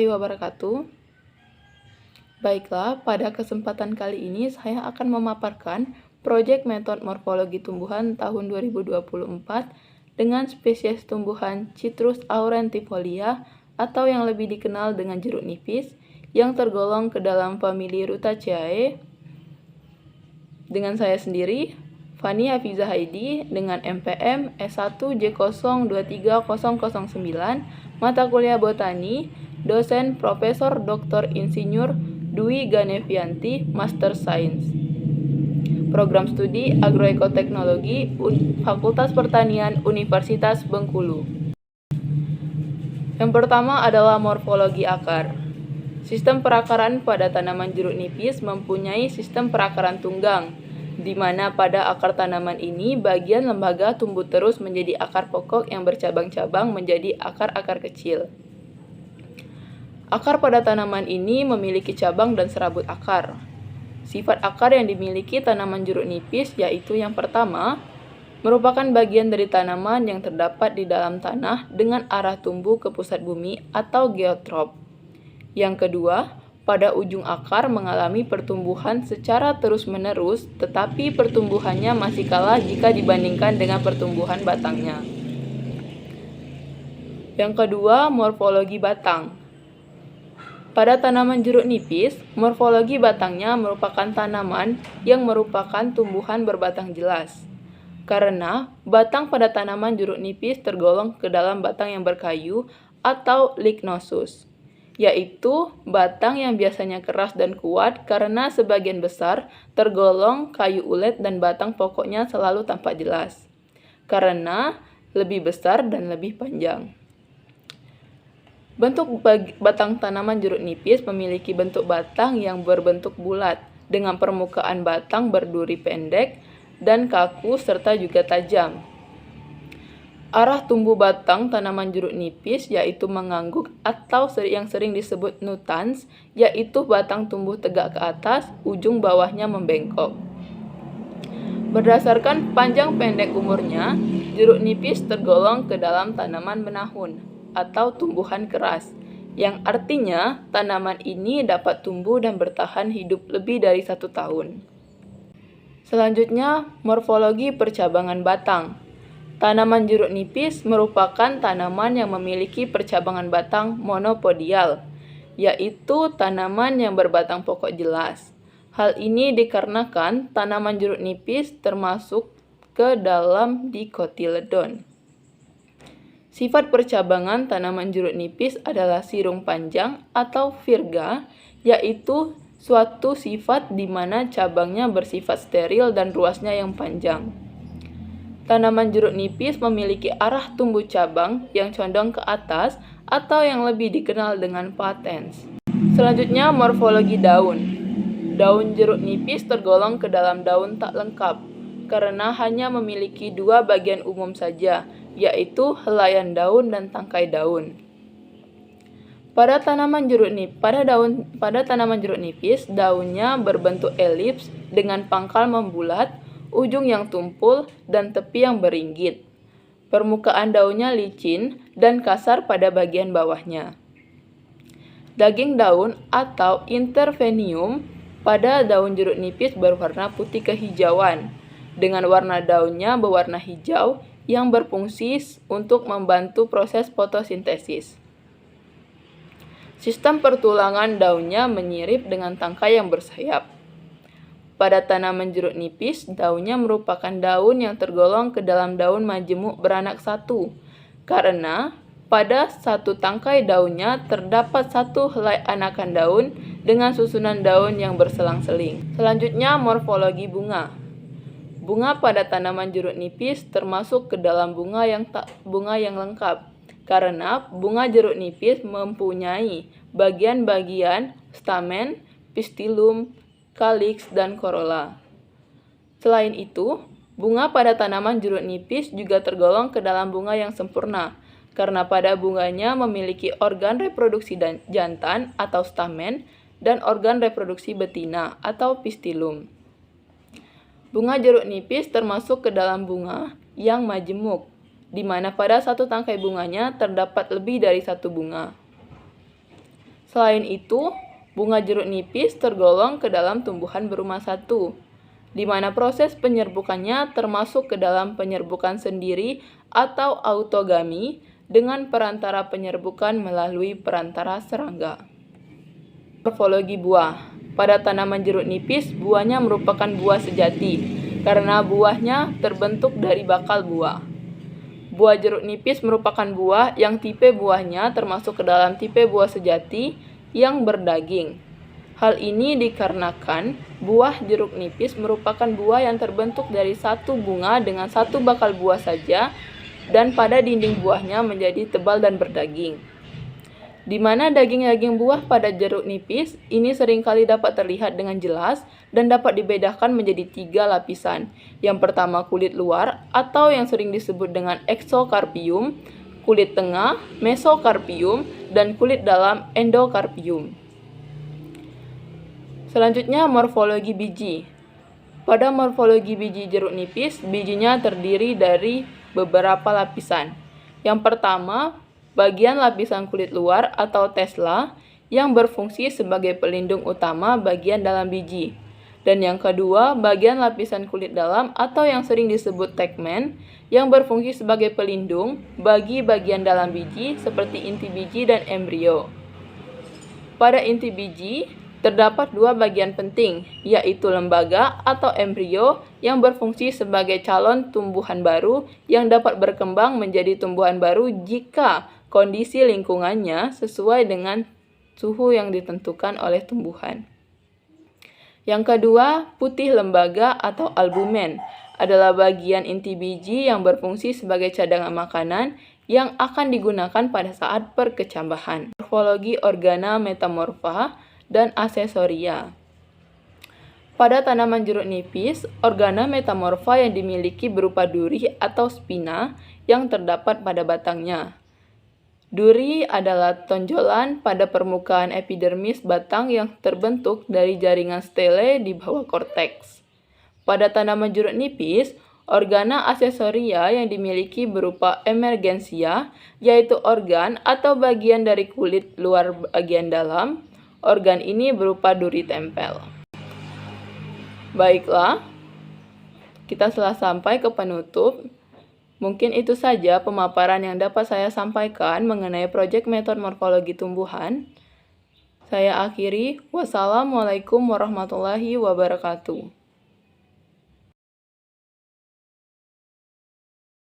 wabarakatuh. Baiklah, pada kesempatan kali ini saya akan memaparkan proyek metode morfologi tumbuhan tahun 2024 dengan spesies tumbuhan Citrus aurentifolia atau yang lebih dikenal dengan jeruk nipis yang tergolong ke dalam famili Rutaceae. Dengan saya sendiri, Fani Hafiza Haidi dengan MPM S1J023009, mata kuliah Botani, dosen Profesor Dr. Insinyur Dwi Ganevianti, Master Science. Program studi Agroekoteknologi, Fakultas Pertanian Universitas Bengkulu. Yang pertama adalah morfologi akar. Sistem perakaran pada tanaman jeruk nipis mempunyai sistem perakaran tunggang, di mana pada akar tanaman ini bagian lembaga tumbuh terus menjadi akar pokok yang bercabang-cabang menjadi akar-akar kecil. Akar pada tanaman ini memiliki cabang dan serabut akar. Sifat akar yang dimiliki tanaman jeruk nipis yaitu yang pertama, merupakan bagian dari tanaman yang terdapat di dalam tanah dengan arah tumbuh ke pusat bumi atau geotrop. Yang kedua, pada ujung akar mengalami pertumbuhan secara terus-menerus, tetapi pertumbuhannya masih kalah jika dibandingkan dengan pertumbuhan batangnya. Yang kedua, morfologi batang. Pada tanaman jeruk nipis, morfologi batangnya merupakan tanaman yang merupakan tumbuhan berbatang jelas. Karena batang pada tanaman jeruk nipis tergolong ke dalam batang yang berkayu atau lignosus, yaitu batang yang biasanya keras dan kuat karena sebagian besar tergolong kayu ulet dan batang pokoknya selalu tampak jelas, karena lebih besar dan lebih panjang. Bentuk batang tanaman jeruk nipis memiliki bentuk batang yang berbentuk bulat, dengan permukaan batang berduri pendek dan kaku serta juga tajam. Arah tumbuh batang tanaman jeruk nipis yaitu mengangguk atau yang sering disebut nutans, yaitu batang tumbuh tegak ke atas, ujung bawahnya membengkok. Berdasarkan panjang pendek umurnya, jeruk nipis tergolong ke dalam tanaman menahun atau tumbuhan keras, yang artinya tanaman ini dapat tumbuh dan bertahan hidup lebih dari 1 tahun. Selanjutnya, morfologi percabangan batang. Tanaman jeruk nipis merupakan tanaman yang memiliki percabangan batang monopodial, yaitu tanaman yang berbatang pokok jelas. Hal ini dikarenakan tanaman jeruk nipis termasuk ke dalam dikotiledon. Sifat percabangan tanaman jeruk nipis adalah sirung panjang atau virga, yaitu suatu sifat di mana cabangnya bersifat steril dan ruasnya yang panjang. Tanaman jeruk nipis memiliki arah tumbuh cabang yang condong ke atas atau yang lebih dikenal dengan patens. Selanjutnya, morfologi daun. Daun jeruk nipis tergolong ke dalam daun tak lengkap, karena hanya memiliki 2 bagian umum saja, yaitu helaian daun dan tangkai daun. Pada tanaman jeruk nipis, daunnya berbentuk elips dengan pangkal membulat, ujung yang tumpul, dan tepi yang beringgit. Permukaan daunnya licin dan kasar pada bagian bawahnya. Daging daun atau intervenium pada daun jeruk nipis berwarna putih kehijauan, dengan warna daunnya berwarna hijau yang berfungsi untuk membantu proses fotosintesis. Sistem pertulangan daunnya menyirip dengan tangkai yang bersayap. Pada tanaman jeruk nipis, daunnya merupakan daun yang tergolong ke dalam daun majemuk beranak satu, karena pada satu tangkai daunnya terdapat 1 helai anakan daun dengan susunan daun yang berselang-seling. Selanjutnya, morfologi bunga. Bunga pada tanaman jeruk nipis termasuk ke dalam bunga yang lengkap, karena bunga jeruk nipis mempunyai bagian-bagian stamen, pistilum, kaliks, dan korola. Selain itu, bunga pada tanaman jeruk nipis juga tergolong ke dalam bunga yang sempurna, karena pada bunganya memiliki organ reproduksi jantan atau stamen dan organ reproduksi betina atau pistilum. Bunga jeruk nipis termasuk ke dalam bunga yang majemuk, di mana pada satu tangkai bunganya terdapat lebih dari 1 bunga. Selain itu, bunga jeruk nipis tergolong ke dalam tumbuhan berumah satu, di mana proses penyerbukannya termasuk ke dalam penyerbukan sendiri atau autogami dengan perantara penyerbukan melalui perantara serangga. Morfologi buah. Pada tanaman jeruk nipis, buahnya merupakan buah sejati karena buahnya terbentuk dari bakal buah. Buah jeruk nipis merupakan buah yang tipe buahnya termasuk ke dalam tipe buah sejati yang berdaging. Hal ini dikarenakan buah jeruk nipis merupakan buah yang terbentuk dari satu bunga dengan satu bakal buah saja dan pada dinding buahnya menjadi tebal dan berdaging. Di mana daging-daging buah pada jeruk nipis ini seringkali dapat terlihat dengan jelas dan dapat dibedakan menjadi 3 lapisan. Yang pertama kulit luar atau yang sering disebut dengan eksokarpium, kulit tengah, mesokarpium, dan kulit dalam endokarpium. Selanjutnya morfologi biji. Pada morfologi biji jeruk nipis, bijinya terdiri dari beberapa lapisan. Yang pertama, bagian lapisan kulit luar atau tesla yang berfungsi sebagai pelindung utama bagian dalam biji. Dan yang kedua, bagian lapisan kulit dalam atau yang sering disebut tegmen yang berfungsi sebagai pelindung bagi bagian dalam biji seperti inti biji dan embrio. Pada inti biji, terdapat 2 bagian penting, yaitu lembaga atau embrio yang berfungsi sebagai calon tumbuhan baru yang dapat berkembang menjadi tumbuhan baru jika kondisi lingkungannya sesuai dengan suhu yang ditentukan oleh tumbuhan. Yang kedua, putih lembaga atau albumen adalah bagian inti biji yang berfungsi sebagai cadangan makanan yang akan digunakan pada saat perkecambahan. Morfologi organa metamorfa dan aksesoria. Pada tanaman jeruk nipis, organa metamorfa yang dimiliki berupa duri atau spina yang terdapat pada batangnya. Duri adalah tonjolan pada permukaan epidermis batang yang terbentuk dari jaringan stele di bawah korteks. Pada tanaman jeruk nipis, organa aksesoria yang dimiliki berupa emergensia, yaitu organ atau bagian dari kulit luar bagian dalam. Organ ini berupa duri tempel. Baiklah, kita telah sampai ke penutup. Mungkin itu saja pemaparan yang dapat saya sampaikan mengenai proyek metode morfologi tumbuhan. Saya akhiri. Wassalamualaikum warahmatullahi wabarakatuh.